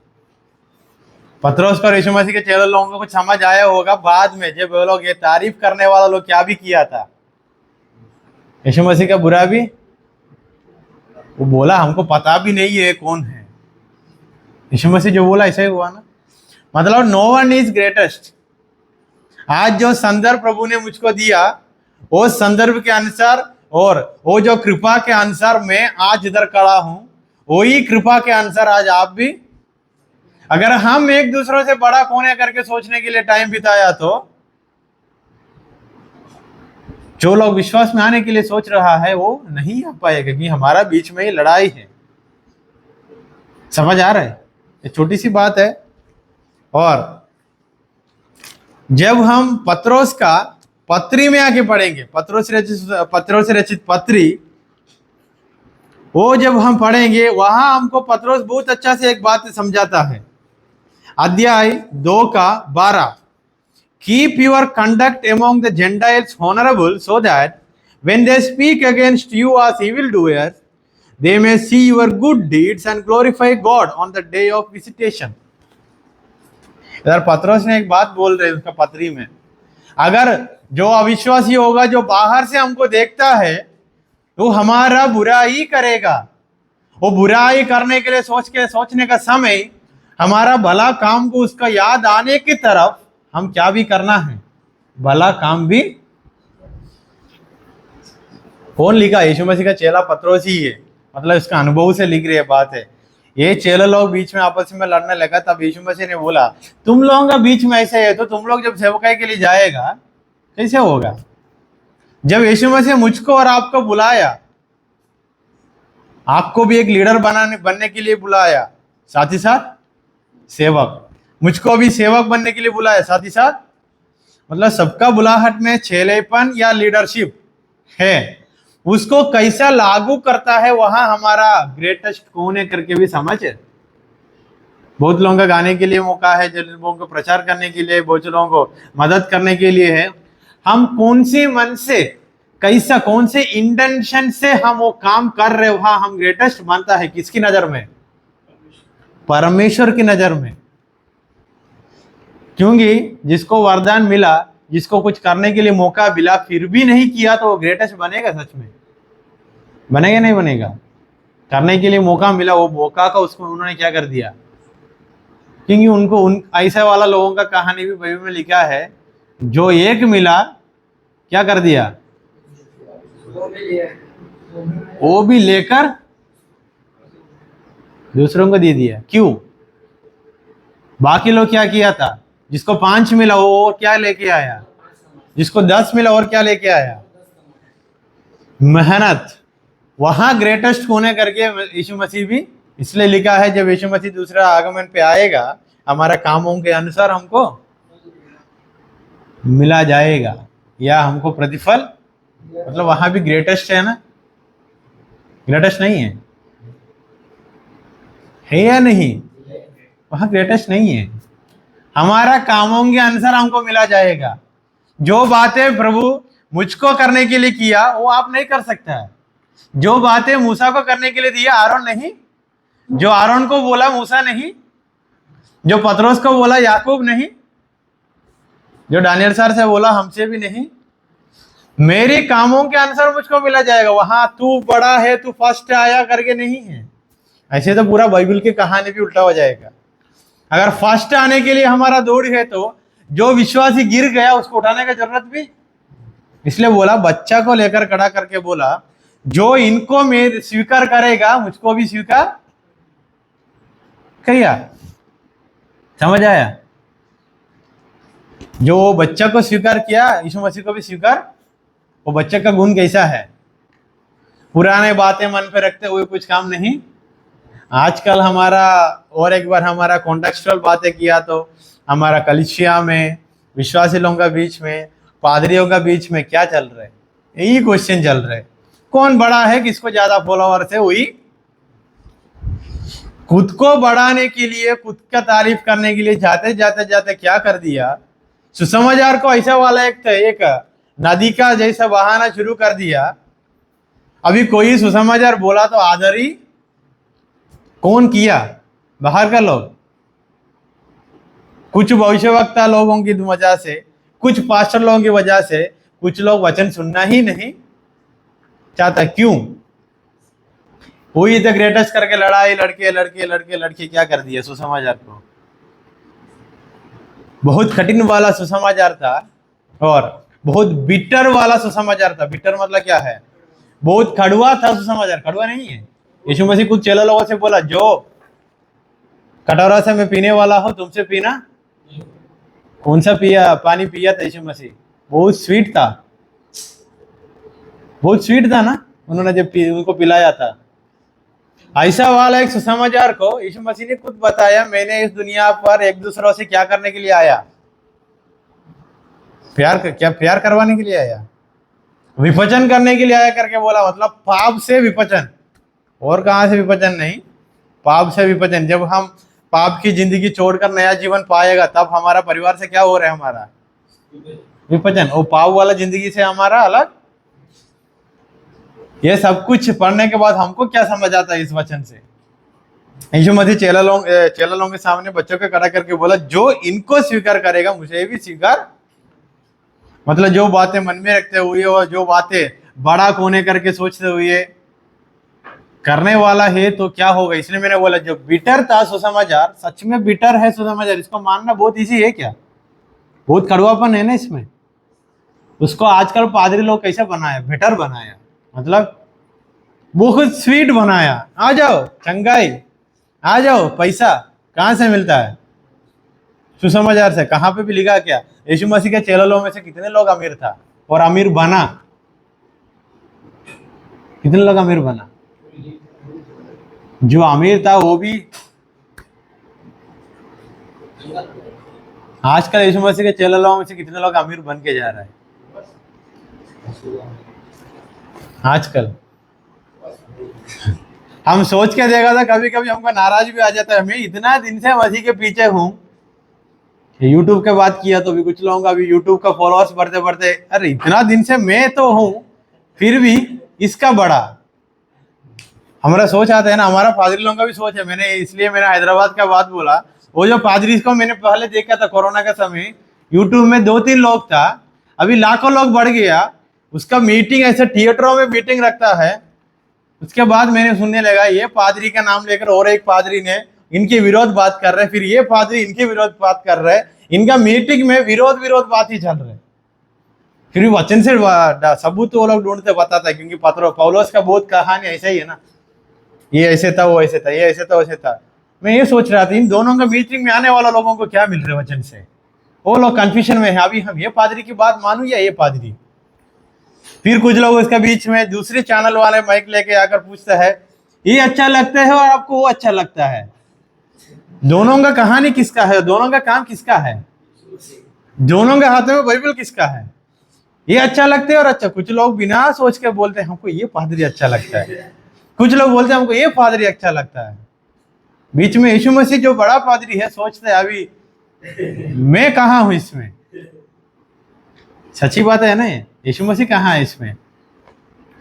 पतरस को यीशु मसीह के चेले लोगों को कुछ समझ आया होगा बाद में, जब वो लोग ये तारीफ करने वाला लोग क्या भी किया था, यीशु मसीह का बुरा भी। वो बोला हमको पता भी नहीं है कौन है। यीशु मसीह जो बोला ऐसा ही हुआ ना, मतलब नो वन इज ग्रेटेस्ट। आज जो संदर्भ प्रभु ने मुझको दिया वो संदर्भ के अनुसार और वो जो कृपा के अनुसार मैं आज इधर खड़ा हूं, वही कृपा के अनुसार आज आप भी। अगर हम एक दूसरों से बड़ा कौन है करके सोचने के लिए टाइम बिताया तो जो लोग विश्वास में आने के लिए सोच रहा है वो नहीं आ पाएगा, क्योंकि हमारा बीच में ही लड़ाई है। समझ आ रहा है? ये छोटी सी बात है। और जब हम पत्रोस का पत्री में आके पढ़ेंगे, पत्रोस से रचित पत्री, वो जब हम पढ़ेंगे वहां हमको पत्रोस बहुत अच्छा से एक बात समझाता है। अध्याय 2:12, keep your conduct among the Gentiles honourable, so that when they speak against you as evil doers they may see your good deeds and glorify God on the day of visitation. इधर पत्रोस ने एक बात बोल रहे हैं उसका पत्री में, अगर जो अविश्वासी होगा जो बाहर से हमको देखता है तो हमारा बुराई करेगा, वो बुराई करने के लिए सोचने का समय हमारा भला काम को उसका याद आने की तरफ हम क्या भी करना है, भला काम भी। कौन लिखा? यीशु मसीह का चेला पत्रोस ही है, मतलब इसका अनुभव से लिख रही है बात है। ये चेले लोग बीच में आपस में लड़ने लगा, तब यीशु मसीह ने बोला तुम लोगों का बीच में ऐसे है तो तुम लोग जब सेवकाई के लिए जाएगा कैसे होगा। जब यीशु मसीह मुझको और आपको बुलाया, आपको भी एक लीडर बनने के लिए बुलाया, साथ ही साथ सेवक, मुझको भी सेवक बनने के लिए बुलाया, साथ ही साथ, मतलब सबका बुलाहट में चेलेपन या लीडरशिप है। उसको कैसा लागू करता है वहां हमारा ग्रेटेस्ट कौन है करके भी समझ है। बहुत लोगों का गाने के लिए मौका है, जिन लोगों को प्रचार करने के लिए, बहुत लोगों को मदद करने के लिए है। हम कौन से मन से, कैसा, कौन से इंटेंशन से हम वो काम कर रहे, वहां हम ग्रेटेस्ट बनता है किसकी नजर में? परमेश्वर की नजर में। क्योंकि जिसको वरदान मिला, जिसको कुछ करने के लिए मौका मिला, फिर भी नहीं किया तो वो ग्रेटेस्ट बनेगा? सच में बनेगा नहीं बनेगा? करने के लिए मौका मिला, वो मौका का उसको उन्होंने क्या कर दिया? क्योंकि उनको ऐसा वाला लोगों का कहानी भी बाइबल में लिखा है, जो एक मिला क्या कर दिया? वो भी लेकर दूसरों को दे दिया। क्यों? बाकी लोग क्या किया था? जिसको 5 मिला वो और क्या लेके आया? जिसको 10 मिला और क्या लेके आया? मेहनत। वहां ग्रेटेस्ट होने करके यीशु मसीह भी, इसलिए लिखा है जब यीशु मसीह दूसरा आगमन पे आएगा हमारा कामों के अनुसार हमको मिला जाएगा या हमको प्रतिफल, मतलब वहां भी ग्रेटेस्ट है ना? ग्रेटेस्ट नहीं है? है या नहीं? वहां ग्रेटेस्ट नहीं है। हमारा कामों के अनुसार हमको मिला जाएगा। जो बातें प्रभु मुझको करने के लिए किया वो आप नहीं कर सकता है। जो बातें मूसा को करने के लिए दिया आरोन नहीं, जो आरोन को बोला मूसा नहीं, जो पतरस को बोला याकूब नहीं, जो दानियल सर से बोला हमसे भी नहीं। मेरे कामों के अनुसार मुझको मिला जाएगा। वहां तू बड़ा है, तू फर्स्ट आया करके नहीं है। ऐसे तो पूरा बाइबल की कहानी भी उल्टा हो जाएगा। अगर फर्स्ट आने के लिए हमारा दौड़ है तो जो विश्वासी गिर गया उसको उठाने का जरूरत भी, इसलिए बोला बच्चा को लेकर खड़ा करके बोला जो इनको मैं स्वीकार करेगा मुझको भी स्वीकार करिया। समझ आया? जो वो बच्चा को स्वीकार किया, यीशु मसीह को भी स्वीकार। वो बच्चे का गुण कैसा है? पुराने बातें मन पे रखते हुए कुछ काम नहीं। आजकल हमारा, और एक बार हमारा कॉन्टेक्चुअल बातें किया तो हमारा कलीसिया में, विश्वासी लोगों का बीच में, पादरियों का बीच में क्या चल रहा है? यही क्वेश्चन चल रहा है, कौन बड़ा है, किसको ज्यादा फॉलोअर्स है। वही खुद को बढ़ाने के लिए, खुद का तारीफ करने के लिए जाते जाते जाते क्या कर दिया, सुसमाचार को ऐसा वाला एक नदी का जैसा बहाना शुरू कर दिया। अभी कोई सुसमाचार बोला तो आदर ही कौन किया? बाहर का लोग, कुछ भविष्यवक्ता लोगों की वजह से, कुछ पास्टर लोगों की वजह से कुछ लोग वचन सुनना ही नहीं चाहता। क्यों? वही द ग्रेटेस्ट करके लड़ाई, लड़के लड़के लड़के लड़के क्या कर दिया सुसमाचार को। बहुत कठिन वाला सुसमाचार था और बहुत बिटर वाला सुसमाचार था। बिटर मतलब क्या है? बहुत कड़वा था सुसमाचार। कड़वा नहीं है। यीशु मसीह कुछ चेला लोगों से बोला, जो कटोरा से मैं पीने वाला हूं तुमसे पीना। कौन सा पिया पानी पिया था यीशु मसीह? बहुत स्वीट था, बहुत स्वीट था ना, उन्होंने जब उनको पिलाया था। ऐसा वाला एक सुसमाचार को यीशु मसीह ने खुद बताया, मैंने इस दुनिया पर एक दूसरों से क्या करने के लिए आया? प्यार करवाने के लिए आया, विपचन करने के लिए आया करके बोला। मतलब पाप से विपचन, और कहां से विपचन नहीं, पाप से विपचन। जब हम पाप की जिंदगी छोड़कर नया जीवन पाएगा तब हमारा परिवार से क्या हो रहा है? हमारा विपचन। वो पाप वाला जिंदगी से हमारा अलग। ये सब कुछ पढ़ने के बाद हमको क्या समझ आता है इस वचन से? यीशु मसीह चेला लोगों के सामने बच्चों को खड़ा करके बोला, जो इनको स्वीकार करेगा मुझे भी स्वीकार। मतलब जो बातें मन में रखते हुए और जो बातें बड़ा कोने करके सोचते हुए करने वाला है तो क्या होगा? इसलिए मैंने बोला, जो बिटर था सुसमाचार, सच में बिटर है सुसमाचार। इसको मानना बहुत इजी है क्या? बहुत कड़वापन है ना इसमें। उसको आजकल पादरी लोग कैसे बनाया? बिटर बनाया, मतलब बहुत स्वीट बनाया। आ जाओ चंगाई, आ जाओ पैसा कहां से मिलता है? सुसमाचार से। कहां पे भी लिखा क्या? यीशु मसीह के चेला लोगों में से कितने लोग अमीर था और अमीर बना? कितने लोग अमीर बना? जो अमीर था वो भी। आजकल यीशु मसीह के चेला लोगों में से कितने लोग अमीर बन के जा रहा है आजकल? हम सोच के देखा था, कभी कभी हमको नाराज भी आ जाता है। मैं इतना दिन से मसीह के पीछे हूं। यूट्यूब के बात किया तो भी कुछ लोगों का भी यूट्यूब का फॉलोअर्स बढ़ते बढ़ते, अरे इतना दिन से मैं तो हूं फिर भी इसका बड़ा। हमारा सोच आता है ना, हमारा पादरी लोगों का भी सोच है। मैंने हैदराबाद का बात बोला। वो जो पादरी को मैंने पहले देखा था कोरोना का समय, यूट्यूब में 2-3 लोग था, अभी लाखों लोग बढ़ गया। उसका मीटिंग ऐसे थिएटरों में मीटिंग रखता है। उसके बाद मैंने सुनने लगा, ये पादरी का नाम लेकर और एक पादरी ने इनके विरोध बात कर रहे, फिर ये पादरी इनके विरोध बात कर रहे। इनका मीटिंग में विरोध बात ही चल रहे। फिर वचन से सबूत वो लोग ढूंढते बताता है, क्योंकि पौलुस का बहुत कहानी ऐसा ही है ना, ये ऐसे था, वो ऐसे था, ये ऐसे था, वैसे था। मैं ये सोच रहा था, इन दोनों का मीटिंग में आने वाला लोगों को क्या मिल रहा है वचन से? वो लोग कंफ्यूजन में है, अभी हम ये पादरी की बात मानूं या ये पादरी। फिर कुछ लोग उसके बीच में दूसरे चैनल वाले माइक लेके आकर पूछता है, ये अच्छा लगता है और आपको वो अच्छा लगता है। दोनों का कहानी किसका है? दोनों का काम किसका है? दोनों के हाथ में बाइबल किसका है? ये अच्छा लगता है और अच्छा। कुछ लोग बिना सोच के बोलते हैं, हमको ये पादरी अच्छा लगता है। कुछ लोग बोलते हैं, हमको ये पादरी अच्छा लगता है। बीच में यीशु मसीह जो बड़ा पादरी है, सोचते हैं अभी मैं कहाँ हूं इसमें? सच्ची बात है ना, यीशु मसीह कहाँ है इसमें?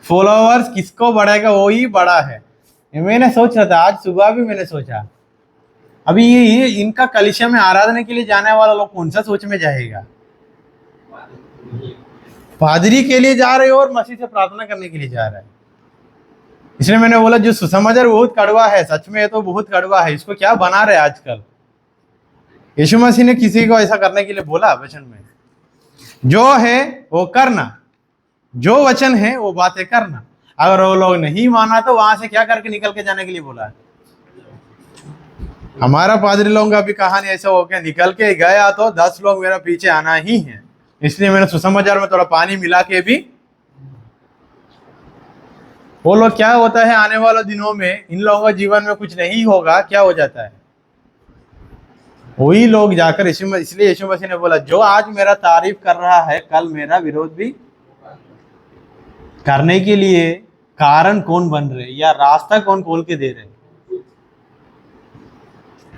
फॉलोअर्स किसको बढ़ाएगा वो ही बड़ा है। मैंने सोच रहा था, आज सुबह भी मैंने सोचा, अभी ये इनका कलीसिया में आराधना के लिए जाने वाला लोग कौन सा सोच में जाएगा? पादरी के लिए जा रहे हो और मसीह से प्रार्थना करने के लिए जा रहा है। इसलिए मैंने बोला, जो सुसमाचार बहुत कड़वा है, सच में तो बहुत कड़वा है। इसको क्या बना रहे आजकल? यीशु मसीह ने किसी को ऐसा करने के लिए बोला वचन में? जो है वो करना, जो वचन है वो बातें करना। अगर वो लोग नहीं माना तो वहां से क्या करके निकल के जाने के लिए बोला है? हमारा पादरी लोगों का भी कहानी ऐसा हो गया, निकल के गया तो 10 लोग मेरा पीछे आना ही है, इसलिए मैंने सुसमाचार में थोड़ा पानी मिला के भी वो लोग। क्या होता है आने वाले दिनों में इन लोगों का जीवन में कुछ नहीं होगा, क्या हो जाता है, वही लोग जाकर इसलिए यीशु मसीह ने बोला जो आज मेरा तारीफ कर रहा है कल मेरा विरोध भी करने के लिए कारण कौन बन रहे या रास्ता कौन खोल के दे रहे,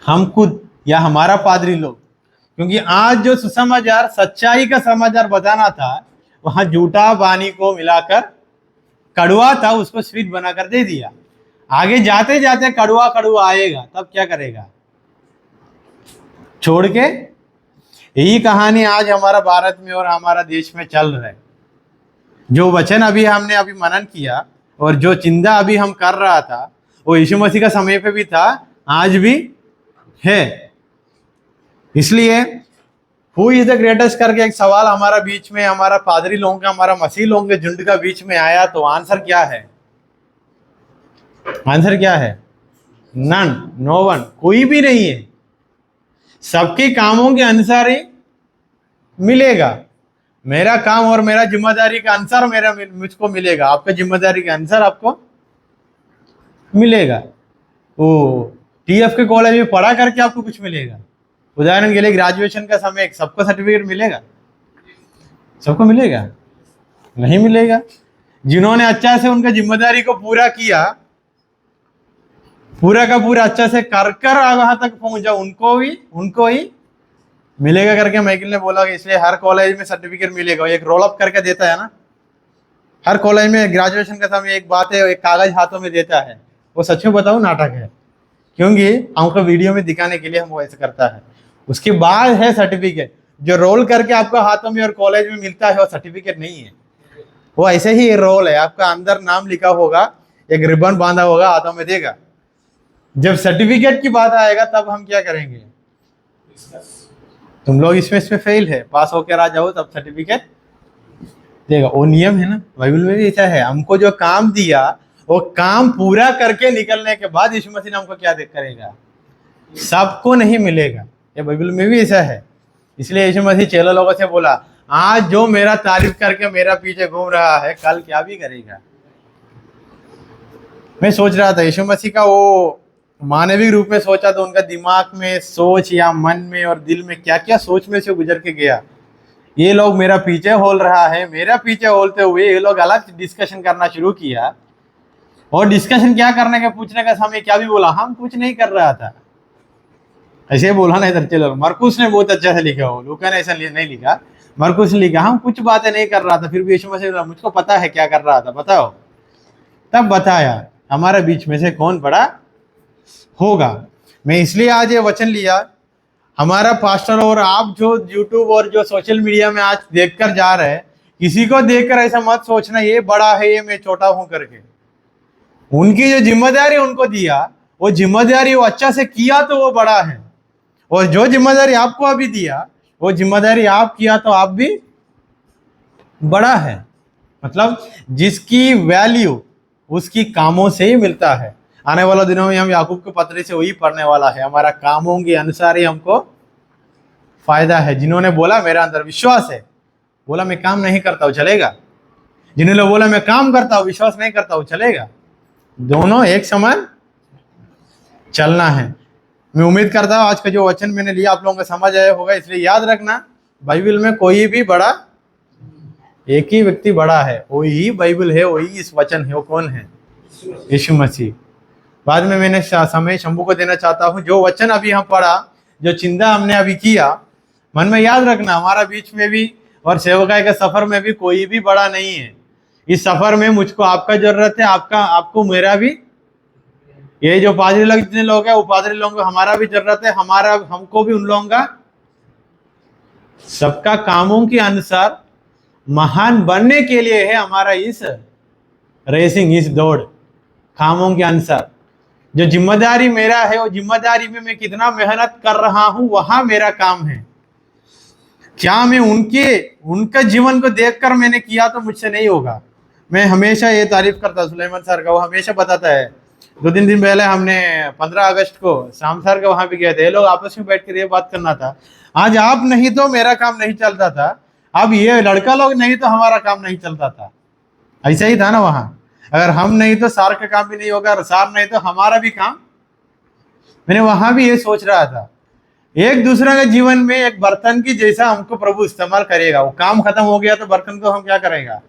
हम खुद या हमारा पादरी लोग। क्योंकि आज जो सुसमाचार सच्चाई का समाचार बताना था, वहां झूठा पानी को मिलाकर कड़वा था उसको स्वीट बनाकर दे दिया। आगे जाते जाते कड़वा कड़वा आएगा, तब क्या करेगा, छोड़ के। यही कहानी आज हमारा भारत में और हमारा देश में चल रहा है। जो वचन अभी हमने अभी मनन किया और जो चिंता अभी हम कर रहा था, वो यीशु मसीह का समय पे भी था, आज भी है। इसलिए हु इज द ग्रेटेस्ट करके एक सवाल हमारा बीच में, हमारा पादरी लोगों का, हमारा मसीह लोगों के झुंड का बीच में आया, तो आंसर क्या है, आंसर क्या है, नन, नो वन, कोई भी नहीं है। सबके कामों के अनुसार ही मिलेगा। मेरा काम और मेरा जिम्मेदारी के अनुसार मेरा मुझको मिलेगा, आपका जिम्मेदारी के अनुसार आपको मिलेगा। वो टीएफ के कॉलेज में पढ़ा करके आपको कुछ मिलेगा। उदाहरण के लिए ग्रेजुएशन का समय सबको सर्टिफिकेट मिलेगा, सबको मिलेगा, नहीं मिलेगा। जिन्होंने अच्छा से उनका जिम्मेदारी को पूरा किया, पूरा का पूरा अच्छा से कर कर वहां तक पहुंचा, उनको ही मिलेगा करके माइकल ने बोला। इसलिए हर कॉलेज में सर्टिफिकेट मिलेगा, एक रोल अप करके देता है ना, हर कॉलेज में ग्रेजुएशन का समय एक बात है, एक कागज हाथों में देता है। वो सच में बताऊं नाटक है, क्योंकि हमको वीडियो में दिखाने के लिए हम वो ऐसे करता है। उसके बाद है सर्टिफिकेट, जो रोल करके आपको हाथों में और कॉलेज में मिलता है वो सर्टिफिकेट नहीं है, वो ऐसे ही रोल है। आपका अंदर नाम लिखा होगा, एक रिबन बांधा होगा, हाथों में देगा। जब सर्टिफिकेट की बात आएगा तब हम क्या करेंगे, तुम लोग इसमें फेल है, पास होकर आ जाओ तब सर्टिफिकेट देगा। वो नियम है ना, बाइबल में भी ऐसा है। हमको जो काम दिया वो काम पूरा करके निकलने के बाद यीशु मसीह ने हमको क्या करेगा, सबको नहीं मिलेगा। ये बाइबल में भी ऐसा है। इसलिए यीशु मसीह चेला लोगों से बोला, आज जो मेरा तारीफ करके मेरा पीछे घूम रहा है, कल क्या भी करेगा। मैं सोच रहा था यीशु मसीह का वो मानवीय रूप में सोचा तो उनका दिमाग में सोच या मन में और दिल में क्या क्या सोच में से गुजर के गया। ये लोग मेरा पीछे होल रहा है, मेरा पीछे होलते हुए ये लोग अलग डिस्कशन करना शुरू किया। और डिस्कशन क्या करने का, पूछने का समय क्या भी बोला, हम कुछ नहीं कर रहा था। ऐसे बोला नहीं था। चलो, मरकुस ने बहुत अच्छा से लिखा, हो लूका ने ऐसा नहीं लिखा, मरकुस ने लिखा, हम कुछ बातें नहीं कर रहा था। फिर भी यीशु मसीह बोला, मुझको पता है क्या कर रहा था, बताओ। तब बताया हमारे बीच में से कौन बड़ा होगा। मैं इसलिए आज ये वचन लिया। हमारा पास्टर और आप जो यूट्यूब और जो सोशल मीडिया में आज देखकर जा रहे हैं, किसी को देखकर ऐसा मत सोचना ये बड़ा है, ये मैं छोटा हूं करके। उनकी जो जिम्मेदारी उनको दिया, वो जिम्मेदारी वो अच्छा से किया तो वो बड़ा है। और जो जिम्मेदारी आपको अभी दिया, वो जिम्मेदारी आप किया तो आप भी बड़ा है। मतलब जिसकी वैल्यू उसकी कामों से ही मिलता है। आने वाले दिनों में हम याकूब के पत्री से वही पढ़ने वाला है। हमारा कामों के अनुसार ही हमको फायदा है। जिन्होंने बोला मेरा अंदर विश्वास है, बोला मैं काम नहीं करता हूँ, चलेगा। जिन्होंने बोला मैं काम करता हूँ, विश्वास नहीं करता हूँ, चलेगा। दोनों एक समान चलना है। मैं उम्मीद करता हूँ आज का जो वचन मैंने लिया आप लोगों को समझ आया होगा। इसलिए याद रखना, बाइबल में कोई भी बड़ा, एक ही व्यक्ति बड़ा है, वही बाइबल है, वही इस वचन है। वो कौन है? यीशु मसीह। बाद में मैंने समय शंभू को देना चाहता हूँ। जो वचन अभी हम पढ़ा, जो चिंता हमने अभी किया, मन में याद रखना, हमारा बीच में भी और सेवकाई के सफर में भी कोई भी बड़ा नहीं है। इस सफर में मुझको आपका जरूरत है, आपको मेरा भी। ये जो पादरी लोग जितने लोग हैं, वो पादरी लोगों को हमारा भी जरूरत है, हमको भी उन लोगों का। सबका कामों के अनुसार महान बनने के लिए है हमारा इस रेसिंग, इस दौड़, कामों के अनुसार। जो जिम्मेदारी मेरा है, वो जिम्मेदारी में मैं कितना मेहनत कर रहा हूं, वहां मेरा काम है। क्या मैं उनका जीवन को देखकर मैंने किया तो मुझसे नहीं होगा। मैं हमेशा ये तारीफ करता सुलेमान सर का, वो हमेशा बताता है 2-3 दिन पहले हमने 15 अगस्त को शाम सर के वहां भी गए थे, ये लोग आपस में बैठ कर ये बात करना था, आज आप नहीं तो मेरा काम नहीं चलता था, अब ये लड़का लोग नहीं तो हमारा काम नहीं चलता था। ऐसा ही था ना वहां, अगर हम नहीं तो सार का काम भी नहीं होगा, और सार नहीं तो हमारा भी काम। मैंने वहां भी ये सोच रहा था, एक दूसरे के जीवन में एक बर्तन की जैसा हमको प्रभु इस्तेमाल करेगा। वो काम खत्म हो गया तो बर्तन को हम क्या करेगा,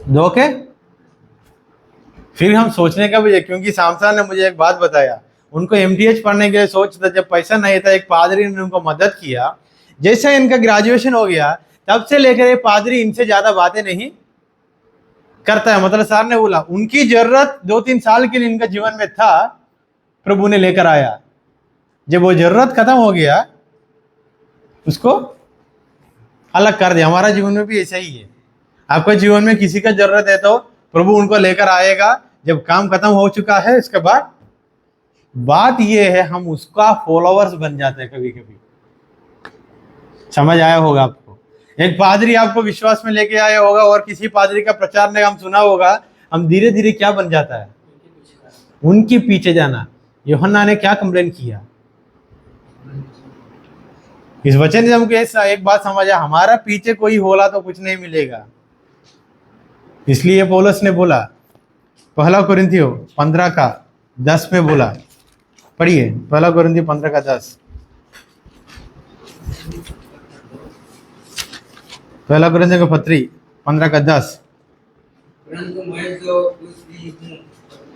धो के फिर हम सोचने का भी है। क्योंकि सामसा ने मुझे एक बात बताया, उनको एमटीएच पढ़ने के लिए सोचता, जब पैसा नहीं था एक पादरी ने उनको मदद किया, जैसे इनका ग्रेजुएशन हो गया तब से लेकर ये पादरी इनसे ज्यादा बातें नहीं करता है। मतलब सर ने बोला उनकी जरूरत 2-3 साल के लिए इनका जीवन में था, प्रभु ने लेकर आया, जब वो जरूरत खत्म हो गया उसको अलग कर दिया। हमारा जीवन में भी ऐसा ही है, आपके जीवन में किसी का जरूरत है तो प्रभु उनको लेकर आएगा, जब काम खत्म हो चुका है इसके बाद बात ये है हम उसका फॉलोअर्स बन जाते हैं कभी कभी। समझ आया होगा आपको, एक पादरी आपको विश्वास में लेके आया होगा और किसी पादरी का प्रचार ने हम सुना होगा, हम धीरे धीरे क्या बन जाता है, उनके पीछे जाना। यूहन्ना ने क्या कंप्लेन किया, इस वचन से हमको एक बात समझा, हमारा पीछे कोई होला तो कुछ नहीं मिलेगा। इसलिए पौलुस ने बोला, 1 कोरिन्थियों 15:10 में बोला, पढ़िए 1 कोरिन्थियों 15:10। 1 कोरिन्थियों की पत्री 15:10। परंतु मैं जो कुछ भी हूँ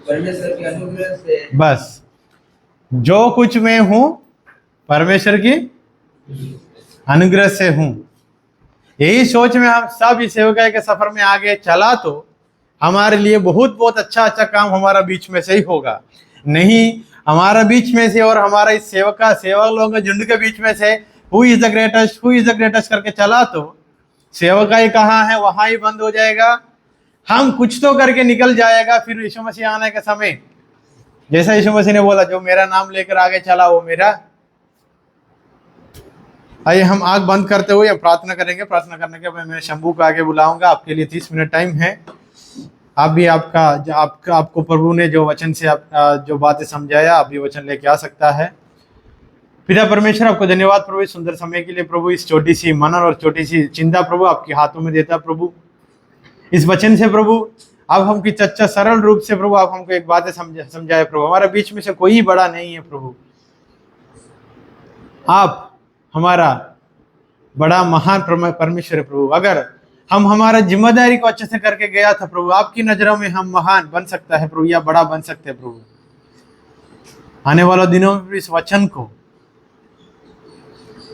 परमेश्वर के अनुग्रह से, बस जो कुछ मैं हूं परमेश्वर की अनुग्रह से हूं। यही सोच में हम सब इस सेवकाई के सफर में आगे चला तो हमारे लिए बहुत बहुत अच्छा काम हमारा बीच में से ही होगा। नहीं हमारा बीच में से और हमारा इस सेवक लोगों के झुंड के बीच में से हु इज द ग्रेटेस्ट करके चला तो सेवकाई कहाँ है वहां ही बंद हो जाएगा। हम कुछ तो करके निकल जाएगा, फिर यीशु मसीह आने के समय जैसा यीशु मसीह ने बोला, जो मेरा नाम लेकर आगे चला वो मेरा। आइए हम आंख बंद करते हुए प्रार्थना करेंगे। प्रार्थना करने के बाद मैं शंभू को आगे बुलाऊंगा। आपके लिए 30 मिनट टाइम है। आप भी आपको प्रभु ने जो वचन से जो बातें समझाया, आप भी वचन लेके आ सकता है। पिता परमेश्वर आपको धन्यवाद प्रभु इस सुंदर समय के लिए। प्रभु इस छोटी सी मनन और छोटी सी चिंता प्रभु आपके हाथों में देता प्रभु। इस वचन से प्रभु आप हमकी चर्चा सरल रूप से प्रभु आप हमको एक बातें समझाए प्रभु। हमारे बीच में से कोई बड़ा नहीं है प्रभु, आप हमारा बड़ा महान परमेश्वर है प्रभु। अगर हम हमारा जिम्मेदारी को अच्छे से करके गया था प्रभु, आपकी नजरों में हम महान बन सकता है प्रभु, या बड़ा बन सकते हैं प्रभु। आने वाले दिनों में भी इस वचन को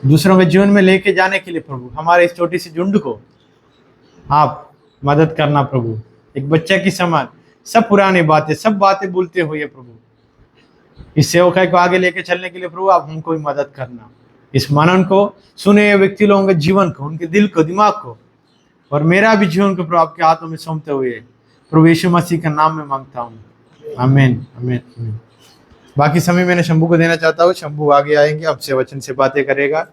दूसरों के जीवन में लेके जाने के लिए प्रभु हमारे इस छोटी सी झुंड को आप मदद करना प्रभु। एक बच्चे की समान सब पुरानी बातें सब बातें भूलते हुए प्रभु इस सेवकाई को आगे लेके चलने के लिए प्रभु आप हमको भी मदद करना। इस मनन को सुने व्यक्ति लोगों के जीवन को, उनके दिल को, दिमाग को और मेरा भी जीवन को प्रभु आपके हाथों में सौंपते हुए प्रभु यीशु मसीह के नाम में मांगता हूँ, आमीन आमीन। बाकी समय मैंने शंभू को देना चाहता हूँ। शंभू आगे आएंगे, आपसे वचन से बातें करेगा।